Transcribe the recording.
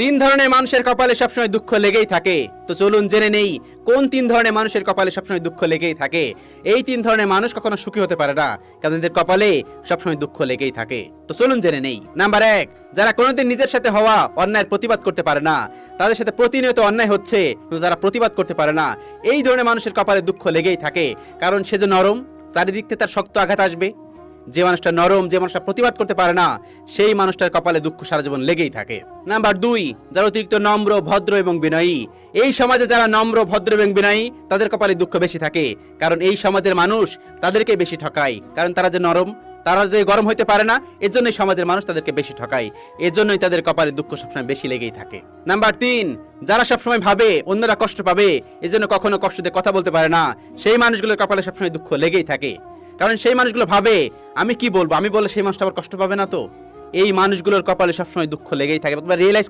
তিন ধরনের মানুষের কপালে সবসময় দুঃখ লেগেই থাকে। তো চলুন জেনে নেই কোন তিন ধরনের মানুষের কপালে সবসময় দুঃখ লেগেই থাকে। এই তিন ধরনের মানুষ কখনো সুখী হতে পারে না, কারণ এদের কপালে সবসময় দুঃখ লেগেই থাকে। তো চলুন জেনে নেই। নাম্বার 1, যারা কোনোদিন নিজের সাথে হওয়া অন্যায়ের প্রতিবাদ করতে পারে না। তাদের সাথে প্রতিনিয়ত অন্যায় হচ্ছে কিন্তু তারা প্রতিবাদ করতে পারে না। এই ধরনের মানুষের কপালে দুঃখ লেগেই থাকে, কারণ সে যে নরম, চারিদিক থেকে তার শক্ত আঘাত আসবে। যে মানুষটা নরম, যে মানুষটা প্রতিবাদ করতে পারে না, সেই মানুষটার কপালে দুঃখ সারা জীবন লেগেই থাকে। নাম্বার 2, যারা অতিরিক্ত নম্র, ভদ্র এবং বিনয়ী। এই সমাজে যারা নম্র, ভদ্র এবং বিনয়ী, তাদের কপালে দুঃখ বেশি থাকে, কারণ এই সমাজের মানুষ তাদেরকে বেশি ঠকায়। কারণ তারা যে নরম, তারা যে গরম হইতে পারে না, এজন্যই সমাজের মানুষ তাদেরকে বেশি ঠকায়, এজন্যই তাদের কপালে দুঃখ সবসময় বেশি লেগেই থাকে। নাম্বার 3, যারা সবসময় ভাবে অন্যরা কষ্ট পাবে, এজন্য কখনো কষ্ট দিয়ে কথা বলতে পারে না, সেই মানুষগুলোর কপালে সবসময় দুঃখ লেগেই থাকে। কারণ সেই মানুষগুলো ভাবে আমি কি বলবো, আমি বললে সেই মানুষটা আবার কষ্ট পাবে না। তো এই মানুষগুলোর কপালে সবসময় দুঃখ লেগেই থাকে। রিয়েলাইজ